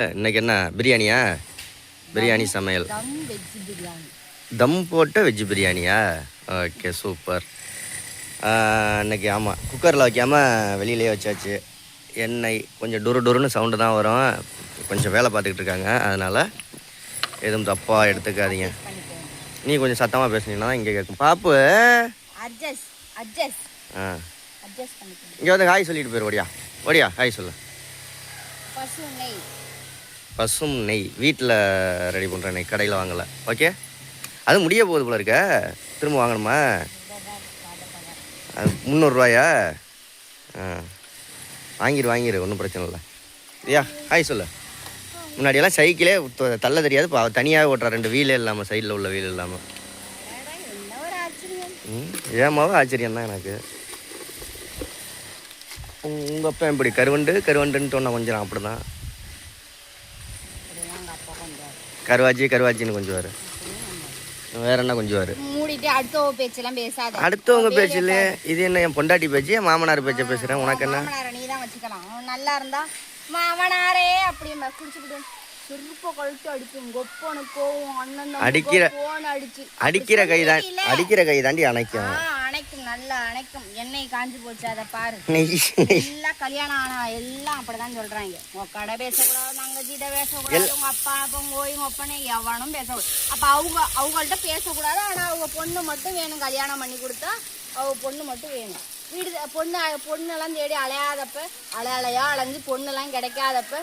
இன்னைக்கு என்ன பிரியாணியா? பிரியாணி சமையல். தம் போட்ட வெஜ் பிரியாணியா? Okay, super. இன்னைக்கு ஆமாம், குக்கரில் வைக்காமல் வெளியிலே வச்சாச்சு. எண்ணெய் கொஞ்சம் டொருன்னு சவுண்டு தான் வரும். கொஞ்சம் வேலை பார்த்துக்கிட்டு இருக்காங்க, அதனால் எதுவும் தப்பாக எடுத்துக்காதீங்க. நீ கொஞ்சம் சத்தமாக பேசுனீங்கன்னா இங்கே கேட்கும். பாப்பு இங்கே வந்து ஹாய் சொல்லிட்டு போயிரு. ஓடியா ஹாய் சொல்லு. பசும் நெய் வீட்டில் ரெடி பண்ணுற நெய், கடையில் வாங்கலை. ஓகே, அது முடிய போகுது போல இருக்க. திரும்ப வாங்கணுமா? அது 300 ரூபாயா? வாங்கிடு ஒன்றும் பிரச்சனை இல்லை. ஐயா ஹாய் சொல்லு. முன்னாடியெல்லாம் சைக்கிளே தள்ள தெரியாது, இப்போ தனியாக ஓட்டுறா, 2 வீலே இல்லாமல், சைடில் உள்ள வீல் இல்லாமல். ஏமாவே ஆச்சரியம் தான் எனக்கு. உங்கள் அப்பா எப்படி கருவண்டுன்னு சொன்ன கொஞ்சம் அப்படி தான். கருவாச்சின்னு கொஞ்சம் வாரு. வேற என்ன கொஞ்சம் வாரு. அடுத்தவங்க பேச்சு இல்லையே, இது என்ன என் பொண்டாட்டி பேச்சு, என் மாமனார் பேச்ச பேசுறேன். உனக்கு என்ன? நீதான் வச்சுக்கலாம். நல்லா இருந்தா மாமனாரே அப்படி குடிச்சுக்கிட்டு அடிக்கிற கை தாண்டி அணைக்கும். நல்லா அணைக்கும். எண்ணெய் காஞ்சி போச்சு, அதை பாரு. எல்லாம் கல்யாணம் ஆனா எல்லாம் அப்படிதான் சொல்றாங்க. உங்க கடை பேசக்கூடாது, நாங்க ஜீட பேசக்கூடாது, உங்க அப்பா போய் உங்க அப்பனே எவனும் பேசக்கூடாது. அப்ப அவங்கள்ட்ட பேசக்கூடாது. ஆனா அவங்க பொண்ணு மட்டும் வேணும். கல்யாணம் பண்ணி கொடுத்தா அவங்க பொண்ணு மட்டும் வேணும். வீடு பொண்ணெல்லாம் தேடி அலையாதப்ப, அலையா அலைஞ்சு பொண்ணெல்லாம் கிடைக்காதப்ப,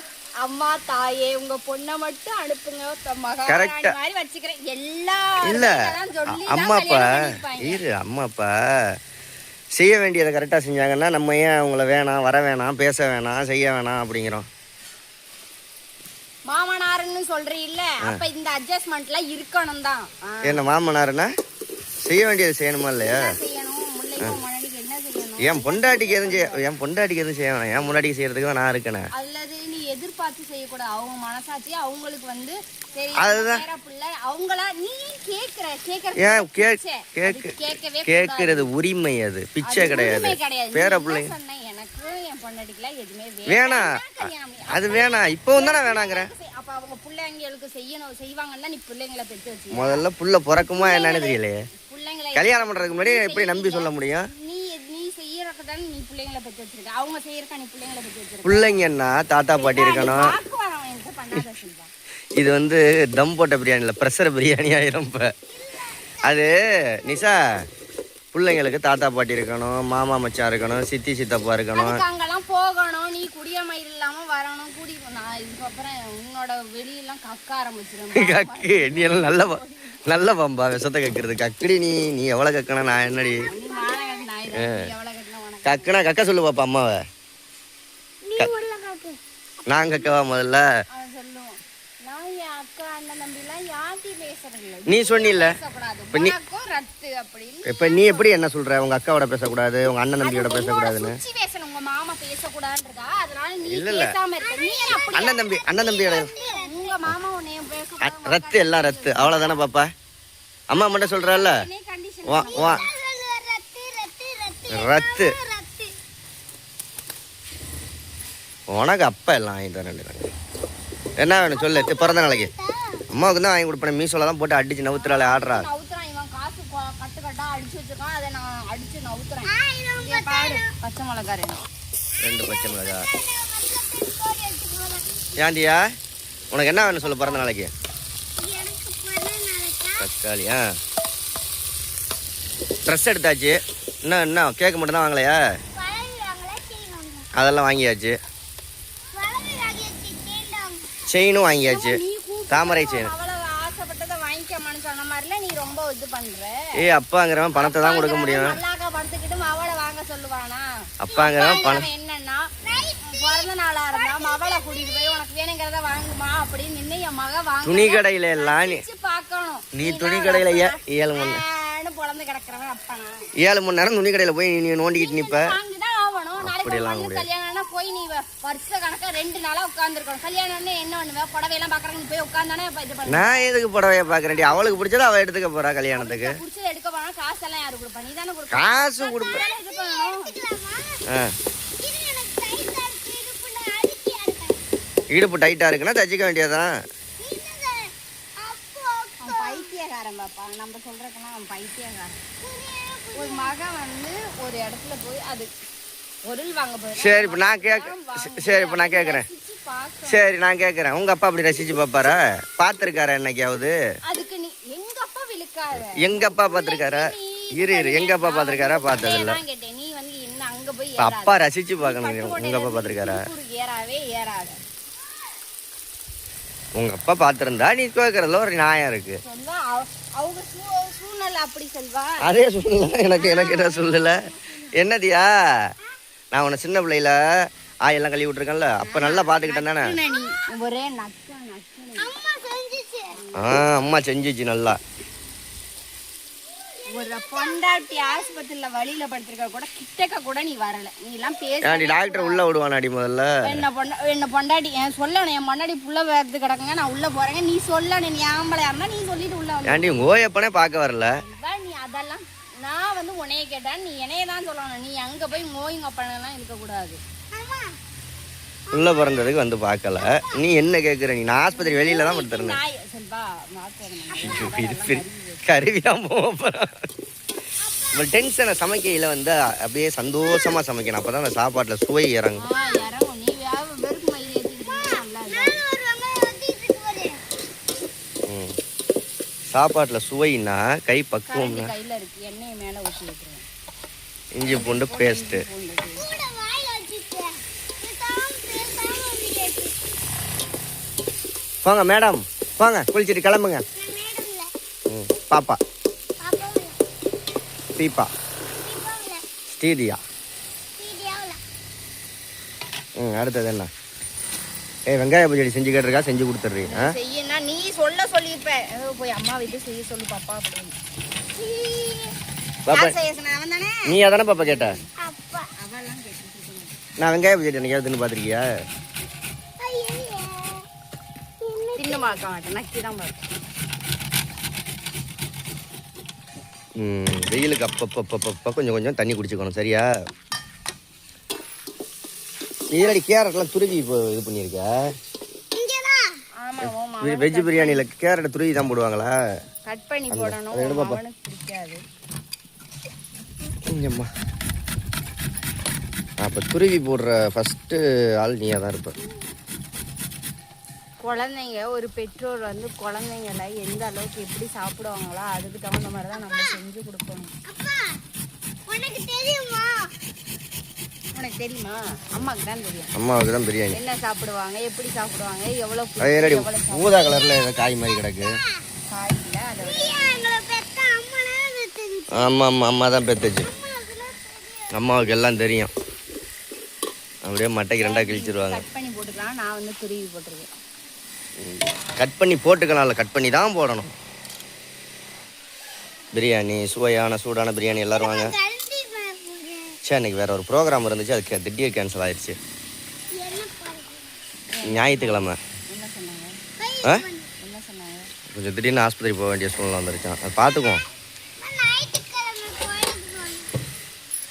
அம்மா தாயே உங்க பொண்ணை மட்டும் அனுப்புங்க மாதிரி வச்சுக்கிறேன். எல்லா இல்ல அம்மா அப்பா செய்ய வேண்டியதை கரெக்டா செஞ்சாங்கன்னா நம்ம ஏன் அவங்கள வேணாம், வர வேணாம், பேச வேணாம், செய்ய வேணாம் அப்படிங்கிறோம். மாமனாருன்னு சொல்றீல்ல, அப்ப இந்த அட்ஜஸ்ட்மெண்ட்ல இருக்கணும் தான். என்ன மாமனாருன்னா செய்ய வேண்டியது செய்யணுமா இல்லையா? என் பொண்டாட்டிக்கு எதுவும் செய்ய வேணாம். என் பொண்டாட்டிக்கு செய்யறதுக்கு நான் இருக்கேன். அல்லது நீ எதிர்பார்த்து செய்யக்கூடாது. அவங்க மனசாட்சி அவங்களுக்கு வந்து கேட்கறது உரிமை, அது பிச்சை கிடையாது. பேர பிள்ளைங்க என் பொண்டாட்டிக்குலாம் எதுவுமே வேணாம், அது வேணாம். இப்பவும் தானே வேணாங்கிறேன். அப்ப அவங்க பிள்ளைங்களுக்கு செய்வாங்கன்னா நீ பிள்ளைங்களை பெற்று வச்சு முதல்ல புள்ள பிறக்குமா என்னன்னு தெரியலையே. கல்யாணம் பண்றதுக்கு முன்னாடி எப்படி நம்பி சொல்ல முடியும்? பிள்ளைங்கன்னா தாத்தா பாட்டி இருக்கணும். இது வந்து தம் போட்ட பிரியாணி இல்லை, ப்ரெஷர் பிரியாணி ஆயிரும். இப்போ அது நிஷா, பிள்ளைங்களுக்கு தாத்தா பாட்டி இருக்கணும், மாமா மச்சான் இருக்கணும், சித்தி சித்தப்பா இருக்கணும். அங்கெல்லாம் போகணும். நீ குடியமை இல்லாம வரணும். இதுக்கப்புறம் உன்னோட வெளியெல்லாம் கக்க ஆரம்பிச்சிடும். கக்கு நீ எல்லாம் நல்ல பம்பா விஷத்தை கக்குறது. கக்குடி நீ எவ்வளவு கக்கணும்? நான் என்னடி கக்குனா கக்க சொல்லு பாப்பா அம்மாவை. நான் கக்கவா முதல்ல? நீ சொன்னில்ல, இப்ப நீ எப்படி என்ன சொல்ற? உங்க அக்காவோட பேசக்கூடாது, உங்க அண்ணன் தம்பியோட பேசக்கூடாதுன்னு. இல்ல இல்ல, அண்ணன் தம்பியோட ரத்து, எல்லாம் ரத்து, அவ்வளவுதானே பாப்பா. அம்மா மட்டும் சொல்றல்ல ரத்து. உனக்கு அப்பா எல்லாம் வாங்கி தரேன். என்ன வேணும் சொல்லு. பிறந்த நாளைக்கு அம்மாவுக்கு தான் வாங்கி கொடுப்பேன். மீசோல தான் போட்டு அடிச்சு நவுத்துறாள் ஆடுறா. 2 பச்சை மிளகா. ஏண்டியா உனக்கு என்ன வேணும் சொல்லு பிறந்த நாளைக்கு? தக்காளியா? ட்ரெஸ் எடுத்தாச்சு. என்ன கேட்க மட்டும் தான் வாங்கலையா? அதெல்லாம் வாங்கியாச்சு. செயினும் வாங்கியாச்சு, தாமரை செயின். அப்பாங்கிறவன் பணத்தை தான் கொடுக்க முடியும். அப்பாங்கிறவன் பணம் என்னன்னா பிறந்த நாளா இருந்தா மவளை கூட்டிட்டு போய் உனக்கு வேணுங்கிறத வாங்குமா அப்படின்னு நின்று என் மக வாங்க. துணி கடையில எல்லாம் நீ துணி கடையில 7 மணி நேரம் 7 மணி நேரம் துணி கடையில போய் நீ நோண்டிக்கிட்டு நிப்ப. கல்யாணம் போய் நீ வருஷ கணக்கா 2 நாளா உட்கார்ந்துருக்கணும். கல்யாணம் என்ன பண்ணுவேன்? புடவை எல்லாம் பாக்குறாங்க, போய் உட்கார்ந்தானே. நான் எதுக்கு புடவைய பாக்குறேன்? அவளுக்கு பிடிச்சது அவ எடுத்துக்க போறா. கல்யாணத்துக்கு பிடிச்சது எடுக்க போனா காசு எல்லாம் யாரு கொடுப்பா? நீ தானே கொடுப்ப. காசு கொடுப்ப. இடுப்பு டைட்டா இருக்குன்னா தச்சிக்க வேண்டியதான். பைத்தியக்காரன் பாப்பா, நம்ம சொல்றதுன்னா அவன் பைத்தியக்காரன். ஒரு மகன் வந்து ஒரு இடத்துல போய் அது பொருள் வாங்க போய். சரி இப்போ நான் கேட்குறேன். சரி நான் கேட்குறேன், உங்க அப்பா அப்படி ரசிச்சு பார்ப்பாரா? பார்த்துருக்காரா என்னைக்காவது? அதுக்கு நீ எங்க அப்பா விழுக்காத. எங்க அப்பா பார்த்துருக்காரா? இரு எங்க அப்பா பார்த்துருக்காரா? பார்த்ததில்ல. நீ வந்து என்ன அங்க போய் அப்பா ரசிச்சு பார்க்கணும். உங்க அப்பா பார்த்துருக்காரா? ஏறாவே ஏறாத. உங்க அப்பா பார்த்துருந்தா நீ கேட்கறதுல ஒரு நியாயம் இருக்கு. அவங்க சூழ்நிலை அப்படி சொல்வா. அதே சூழ்நிலை எனக்கு என்ன சொல்லல என்னதியா? நான் உன்னை சின்ன பிள்ளையில ஆயெல்லாம் கழுவி விட்டுருக்கேன்ல, அப்ப நல்லா பாத்துக்கிட்டேன் தானே. அம்மா செஞ்சிச்சு நல்லா. ஒரு பொண்டாட்டி ஆஸ்பத்திரியில வழியில படுத்திருக்க கூட கிட்டக்க கூட நீ வரல. நீ எல்லாம் பேசி டாக்டர் உள்ள விடுவானாடி முதல்ல. என்ன பொண்டாட்டி சொல்லணும், என் பொண்டாட்டி புள்ள வேர்த்து கிடக்குங்க, நான் உள்ள போறேங்க, நீ சொல்லணும். நீ ஆம்பளையா இருந்தா நீ சொல்லிட்டு உள்ள வந்து. ஏன்டி உங்க ஓயப்பனே பார்க்க வரல? நீ அதெல்லாம் நான் வந்து உன்னைய கேட்டேன், நீ என்னைய தான் சொல்லணும். நீ அங்க போய் மோயிங்க அப்பனெல்லாம் இருக்க கூடாது. உள்ள பிறந்ததுக்கு வந்து பார்க்கல, நீ என்ன கேட்குற? நீ நான் ஆஸ்பத்திரி வெளியில தான் படுத்துருந்தேன். கருவிதான் போகிறேன். டென்ஷனை சமைக்கையில் வந்து அப்படியே சந்தோஷமா சமைக்கணும், அப்பதான் அந்த சாப்பாட்டில் சுவை இறங்கும். சாப்பாட்டில் சுவைன்னா கை பக்குவம்னா இஞ்சி பூண்டு பேஸ்ட்டு. வாங்க மேடம், வாங்க குளிச்சுட்டு கிளம்புங்க. பாப்பா தீபா ஸ்ரீதியா. அடுத்தது என்ன? வெங்காய பச்சடி செஞ்சு கேட்டிருக்கா, செஞ்சு கொடுத்துட்றீங்க. நீ சொல்ல சொல்லிப்ப போய் அம்மா வீட்டு செய்ய சொல்லு பாப்பா அப்படின்னு. நீ அதானே பாப்பா கேட்ட? நான் வெங்காய பச்சடி என்னைக்காவது தின்னு பார்த்துருக்கியா? தின்னு பார்க்க மாட்டேன், நக்கி தான் பார்ப்பேன். வெயிலுக்கு அப்பப்போ கொஞ்சம் கொஞ்சம் தண்ணி குடிச்சுக்கணும், சரியா? நீ கேரட்லாம் துருவி இப்போ இது பண்ணியிருக்க. வெஜ் பிரியாணியில் கேரட் துருவி தான் போடுவாங்களா? கட் பண்ணி போடணும். இங்கம்மா அப்போ துருவி போடுற ஃபஸ்ட்டு ஆள் நீயாக தான் இருப்ப. குழந்தைங்க ஒரு பெற்றோர் வந்து குழந்தைங்களை எந்த அளவுக்கு எப்படி சாப்பிடுவாங்களோ அதுக்கு தகுந்த மாதிரி தான் நம்ம செஞ்சு கொடுக்கணும். உனக்கு தெரியுமா? அம்மாவுக்கு தான் தெரியும். அம்மாவுக்கு தான் பிரியாணி என்ன சாப்பிடுவாங்க, எப்படி சாப்பிடுவாங்க, எவ்வளோ ஊதா கலர்ல காய் மாதிரி கிடக்கு. காய்ல அதை ஆமாம் ஆமாம் அம்மா தான் பெத்துச்சு. அம்மாவுக்கு எல்லாம் தெரியும். அப்படியே மட்டைக்கு ரெண்டாக கிழிச்சிருவாங்க. கட் பண்ணி போட்டுக்கலாம். நான் வந்து துருவி போட்டிருக்கேன். கட் பண்ணி போட்டுக்கலாம்ல, கட் பண்ணி தான் போடணும். பிரியாணி சுவையான சூடான பிரியாணி எல்லாரும் வாங்க. சரி, அன்றைக்கி வேறு ஒரு ப்ரோக்ராம் இருந்துச்சு, அதுக்கு திடீர் கேன்சல் ஆயிடுச்சு. ஞாயிற்றுக்கிழமை கொஞ்சம் திடீர்னு ஆஸ்பத்திரி போக வேண்டிய சூழ்நிலை வந்துருச்சான். அது பார்த்துக்குவோம்.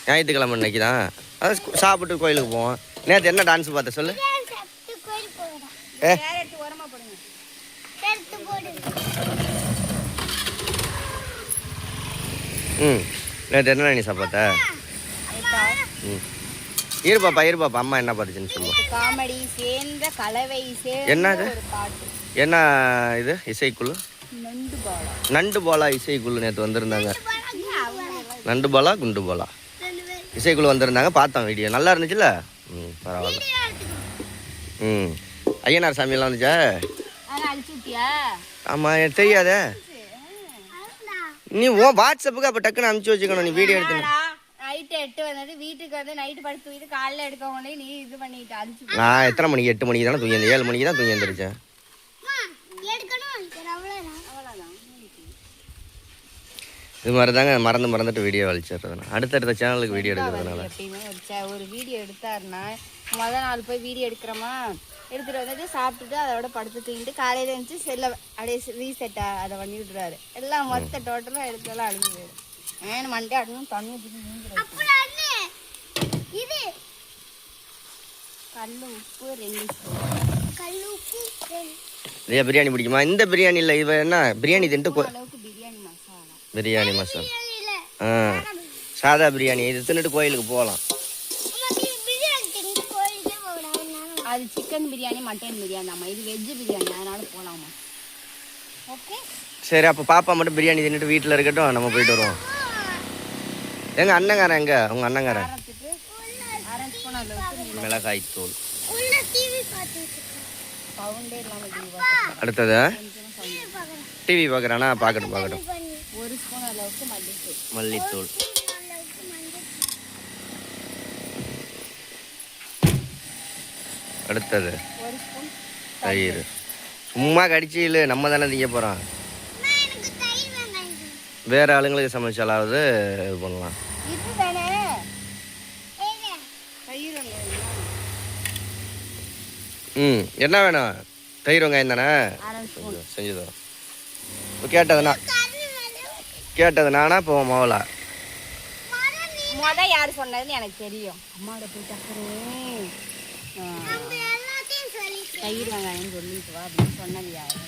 ஞாயிற்றுக்கிழமை இன்னைக்கு தான். அது சாப்பிட்டு கோயிலுக்கு போவோம். நேற்று என்ன டான்ஸ் பார்த்த சொல்லு. நேற்று என்ன நீ சாப்பாட்ட? இருப்பாப்பா அம்மா என்ன பார்த்துச்சுன்னு சொல்லுவோம். காமெடி சேர்ந்த கலவை என்னது? என்ன இது இசைக்குழு? நண்டு பாலா இசைக்குழு நேற்று வந்திருந்தாங்க. நண்டு பாலா குண்டு பாலா இசைக்குழு வந்திருந்தாங்க, பார்த்தோம் வீடியோ. நல்லா இருந்துச்சுல்ல? பரவாயில்ல. ஐயனார் சாமியெல்லாம் வந்துச்சா? ஆமாம், எனக்கு தெரியாதே. நீ உன் வாட்ஸ்அப்புக்கு அப்போ டக்குன்னு அனுப்பிச்சி வச்சுக்கணும். நீ வீடியோ எடுத்து நைட்டு 8 வந்தது வீட்டுக்கு வந்து நைட்டு படுத்து தூக்கிட்டு காலையில் எடுக்க உடனே நீ இது பண்ணிட்டு அனுப்பிச்சு. நான் எத்தனை மணிக்கு? 8 மணிக்கு தானே தூங்கி 7 மணிக்கு தான் தூங்கி வந்துருச்சேன். இது மாதிரி தாங்க மறந்துட்டு வீடியோ வலிச்சிடுறதுனா அடுத்தடுத்த சேனலுக்கு வீடியோ எடுக்கிறதுனால. எப்பயுமே ஒரு வீடியோ எடுத்தாருன்னா முதல் நாள் போய் வீடியோ எடுக்கிறோமா, எடுத்துகிட்டு வந்துட்டு சாப்பிட்டுட்டு அதோட படுத்து தூங்கிட்டு காலையில் இருந்துச்சு செல்ல அப்படியே ரீசெட்டாக அதை பண்ணி விட்டுருவாரு. எல்லாம் மொத்த டோட்டலாக எடுத்தெல்லாம் அழிஞ்சு போயிடும். ஏன்னு மண்டே அடணும் தண்ணி ஊற்றி கல் உப்பு 2 நிறைய பிரியாணி பிடிக்குமா? இந்த பிரியாணி இல்லை, இவ என்ன பிரியாணி தின்ட்டு அளவுக்கு பிரியாணி மசாலா. பிரியாணி மசாலா. சாதா பிரியாணி இது தின்னுட்டு கோயிலுக்கு போகலாம். அது சிக்கன் பிரியாணி மட்டன் பிரியாணி தாம்மா, இது வெஜ் பிரியாணி, அதனால போகலாமா? ஓகே சரி, அப்போ பாப்பா மட்டும் பிரியாணி தின்னுட்டு வீட்டில் இருக்கட்டும், நம்ம போயிட்டு வருவோம். எங்க அண்ணங்காரன் எங்க? உங்க அண்ணங்காரன் மிளகாய் தூள். அடுத்தது டிவி பார்க்குறானா? பார்க்கட்டும் பார்க்கட்டும். ஒரு ஸ்பூன் அளவுக்கு மல்லித்தூள். அடுத்தது ஒரு ஸ்பூன் தயிர். சும்மா கடிச்சு இல்லை, நம்ம தானே திங்க போகிறோம். வேற ஆளுங்களுக்கு சமைச்சாலாவது இது பண்ணலாம். இது தானே தயிர். என்ன வேணும்? தயிர் வெங்காயம் தானே செஞ்சு தரோம். கேட்டது நானா இப்போ மோளா? யாரு சொன்னதுன்னு எனக்கு தெரியும். அம்மாவோட போயிட்டு தயிர் வெங்காயம் சொல்லிட்டு வா அப்படின்னு சொன்னது யாரு?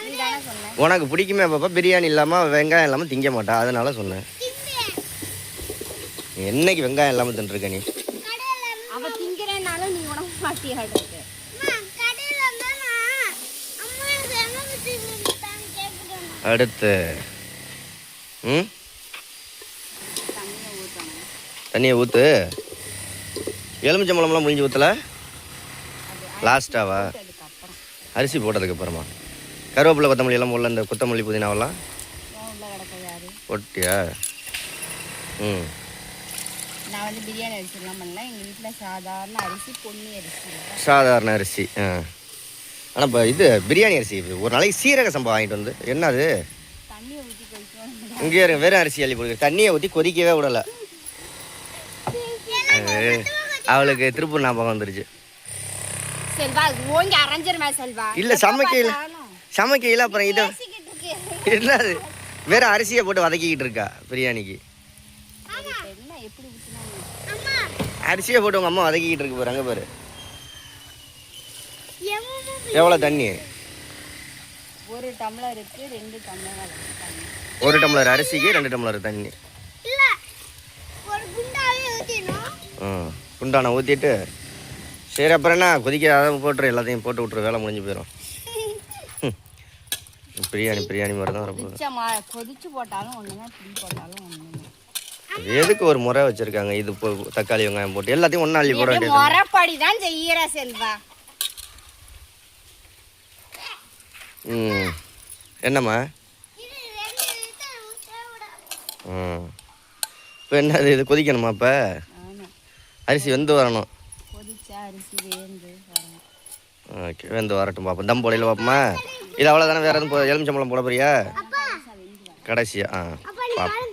நீ தானே சொன்ன. உனக்கு பிடிக்குமே பாப்பா பிரியாணி இல்லாமல் வெங்காயம் இல்லாமல் திங்க மாட்டா, அதனால சொன்னேன். என்னைக்கு வெங்காயம் இல்லாமல் தின்றுருக்க நீ? அவ திங்கிறனாலும் நீ உணவு மாட்டியாடு. அடுத்து தண்ணியை ஊற்று. எலுமிச்சம்பழம்லாம் முடிஞ்சு ஊற்றல? லாஸ்ட்டாவா? அரிசி போட்டதுக்கு அப்புறமா கருவேப்பிலை கொத்தமல்லி எல்லாம் போடல? இந்த கொத்தமல்லி புதினாவெல்லாம் போட்டியா? நான் வந்து பிரியாணி அரிசிலாம் பண்ணல, எங்கள் வீட்டில் சாதாரண அரிசி, பொன்னி அரிசி. சாதாரண அரிசி. ஆனால் இப்போ இது பிரியாணி அரிசி ஒரு நாளைக்கு சீரக சம்பா வாங்கிட்டு வந்து என்னது தண்ணியை ஊற்றி கொதிக்கணும். இங்கே வெறும் அரிசி அள்ளி போடுங்க, தண்ணியை ஊற்றி கொதிக்கவே விடலை. அவளுக்கு திருப்பூர் ஞாபகம் வந்துருச்சு. செல்வா ஓங்கி அரைஞ்சிருமே செல்வா. இல்லை சமைக்கையில் அப்புறம் இது என்னது வேற அரிசியை போட்டு வதக்கிக்கிட்டு இருக்கா பிரியாணிக்கு. அரிசியை போட்டு உங்கள் அம்மா வதக்கிக்கிட்டு இருக்கு பாரு, அங்கே பாரு எவ்வளோ தண்ணி. ஒரு டம்ளருக்கு 2 டம்ளர். ஒரு டம்ளர் அரிசிக்கு 2 டம்ளர் தண்ணி. குண்டான ஊற்றிட்டு சரி அப்புறம் என்ன கொதிக்க அதை போட்டுரு, எல்லாத்தையும் போட்டு விட்ரு, வேலை முடிஞ்சு போயிடும். பிரியாணி மாதிரி தான் வரப்போகுது. கொதிச்சு போட்டாலும் ஒன்றுங்க, புளி போட்டாலும் ஒன்றுங்க. எதுக்கு ஒரு முறை வச்சுருக்காங்க? இது தக்காளி வெங்காயம் போட்டு எல்லாத்தையும் ஒன்றா அள்ளி போட வேண்டியது. முறைப்படி தான் செய்யற செல்வா. என்னம்மா? இப்போ என்னது இது கொதிக்கணுமா? இப்போ அரிசி வெந்து வரணும். ஓகே, வெந்து வரட்டும் பார்ப்போம். தம் போடையில் பார்ப்போமா? இது அவ்வளோதானே, வேறு எதுவும் எலுமிச்சம்பழம் போட போறியா கடைசியா? பார்ப்போம்.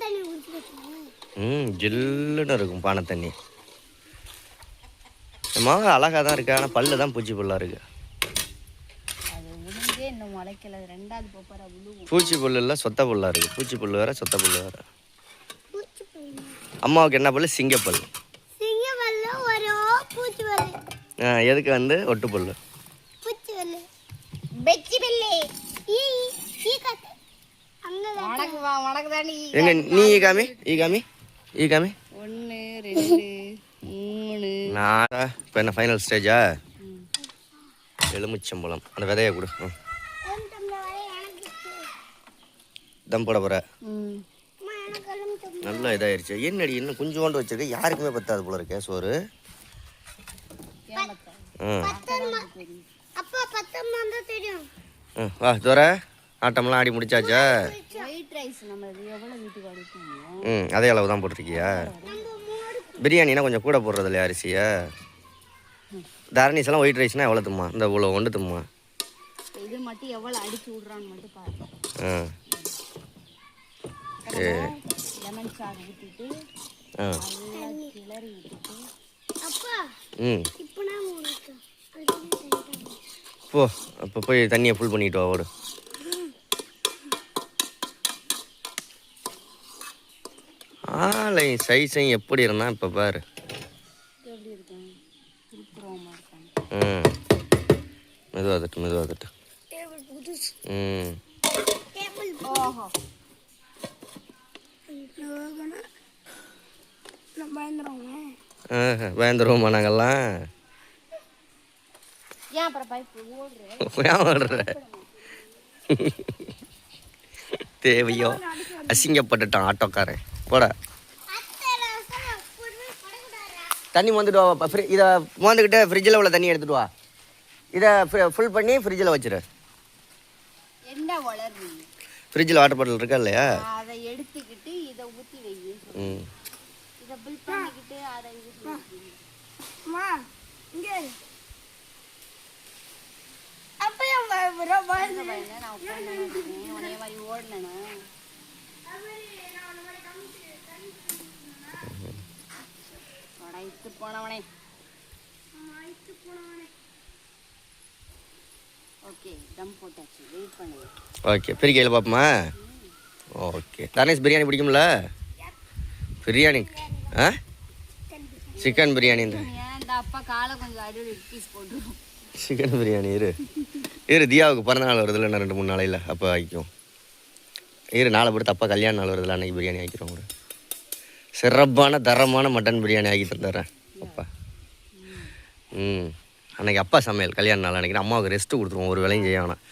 ஜில்லுன்னு இருக்கும் பானை தண்ணி. மாவு அழகாக தான் இருக்கு, ஆனால் பல்லு தான் பூச்சி புல்லாக இருக்கு. பூச்சி புல்லு இல்லை, சொத்த புல்லாக இருக்கு. பூச்சி புல்லு வேற, சொத்த புல்லு வேற. அம்மாவுக்கு என்ன பல்லு? சிங்கப்பல். எதுக்கு வந்து ஒட்டு பல்லு? எங்க நீ ஈகாமி 1 2 3 4. இப்போ என்ன ஃபைனல் ஸ்டேஜா? எலுமிச்சம்பழம் அந்த விதையை கொடு. தம் போட போற. நல்லா இதாயிருச்சு. என்னடி இன்னும் கொஞ்சோண்டு வச்சிருக்க, யாருக்குமே பத்தாது போல இருக்கே சோறு. வா தோற, ஆட்டம்லாம் ஆடி முடிச்சாச்சா? அதே அளவு தான் போட்டிருக்கியா? பிரியாணினா கொஞ்சம் கூட போடுறது இல்லையா அரிசியா? தாரணீஸ் எல்லாம் ஒயிட் ரைஸ்னா எவ்வளோ தும்மா? இந்த இவ்வளோ ஒன்று தும்மா. இது மட்டும் எவ்வளோ அடிச்சு விடுறான்னு மட்டும் பாருங்க. லெமன் சாறு ஊற்றிட்டு கிளறி விட்டுட்டு போ. அப்போ போய் தண்ணியை ஃபுல் பண்ணிட்டு வா, ஓடு. ஆலை சைஸையும் எப்படி இருந்தா இப்போ பாரு. மெதுவாக தட்டு மெதுவாக தட்டு. ம் ஓஹோ பயந்துருவோமா நாங்கள்லாம்? ஏன் அப்புறம் பைப்பு ஓடுறேன் ஏன் ஓடுற? தேவையோ அசிங்கப்பட்டுட்டான் ஆட்டோக்காரன். போட தண்ணி மோந்துட்டு வா. இதை மோந்துக்கிட்டு ஃப்ரிட்ஜில் உள்ள தண்ணி எடுத்துட்டு வா. இதை ஃபுல் பண்ணி ஃப்ரிட்ஜில் வச்சிரு. என்ன வளர்றீங்க? ஃப்ரிட்ஜில் வாட்டர் பாட்டில் இருக்கா இல்லையா? அதை எடுத்துக்கிட்டு இதை ஊற்றி வை. ம் இதை பில் பண்ணிக்கிட்டு அதை உனைய மாதிரி ஓடலண்ணா. போனவனே ஓகே தம் போட்டாச்சு. வெயிட் பண்ணுங்க. ஓகே பிரிக்கையில் பார்ப்போமா? ஓகே தனேஷ் பிரியாணி பிடிக்கும்ல? பிரியாணி ஆ சிக்கன் பிரியாணி. இந்த அப்பா காலை கொஞ்சம் அடி பீஸ் போட்டுருவோம். சிக்கன் பிரியாணி இரு தியாவுக்கு பிறந்தநாள் வருதுல்ல இன்னும் 2-3 நாளையில். அப்போ ஆகிக்கும். நாளை பொறுத்து அப்பா கல்யாண நாள் வருதுல்ல, அன்றைக்கி பிரியாணி ஆக்கிக்கிறோம். கூட சிறப்பான தரமான மட்டன் பிரியாணி ஆக்கி தந்துடுறேன் அப்பா. அன்றைக்கி அப்பா சமையல் கல்யாண நாள் அன்றைக்கி அம்மாவுக்கு ரெஸ்ட்டு கொடுத்துருவோம். ஒரு வேலையும் செய்ய வேணாம்.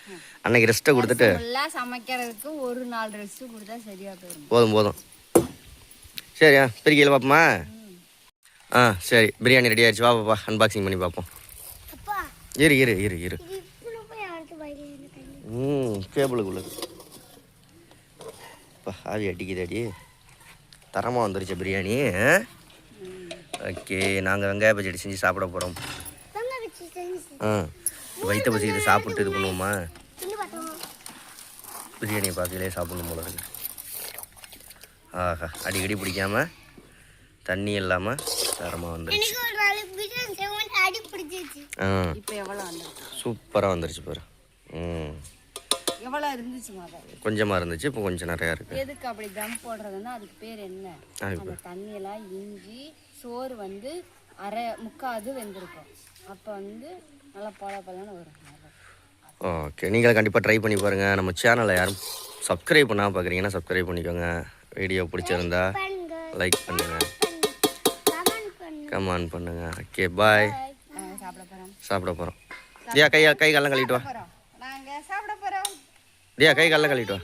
அன்றைக்கி ரெஸ்ட்டை கொடுத்துட்டு சமைக்கிறதுக்கு ஒரு நாள் ரெஸ்ட்டு கொடுத்தா சரியாக போயிடும். போதும் சரியா பிரிக்கையில் பார்ப்போமா? சரி பிரியாணி ரெடி ஆயிடுச்சு. வா பாப்பா அன்பாக்சிங் பண்ணி பார்ப்போம். இரு கேபிளுக்குள்ளது ஆவி அடிக்குது அடி. தரமாக வந்துருச்சு பிரியாணி. ஓகே நாங்கள் வெங்காய பச்சடி செஞ்சு சாப்பிட போகிறோம். வயிற்ற பசி இது சாப்பிட்டு இது பண்ணுவோமா? பிரியாணியை பார்க்கலே சாப்பிடணும் போல இருக்கு. ஆஹா அடிக்கடி பிடிக்காம தண்ணி இல்லாமல் தரமாக வந்துருச்சு. சூப்பராக வந்துருச்சு பாரு. கொஞ்சமாக இருந்துச்சு, இப்போ கொஞ்சம் நிறையா இருக்குது. எதுக்கு அப்படி தம் போடுறதுன்னா அதுக்கு பேர் என்ன? அந்த தண்ணியெல்லாம் இஞ்சி சோறு வந்து முக்காது வெந்திருக்கும். அப்போ வந்து நல்லா பழப்பழன்னு வரும். ஓகே நீங்களும் கண்டிப்பாக ட்ரை பண்ணி பாருங்கள். நம்ம சேனலை யாரும் சப்ஸ்கிரைப் பண்ணாமல் பார்க்குறீங்கன்னா சப்ஸ்கிரைப் பண்ணிக்கோங்க. வீடியோ பிடிச்சிருந்தா லைக் பண்ணுங்கள், கமெண்ட் பண்ணுங்கள். Okay bye. சாப்பிட போகிறோம். தியா கை காலெல்லாம் கழுவிட்டு வா. தியா கை காலெல்லாம் கழுவிட்டு வா.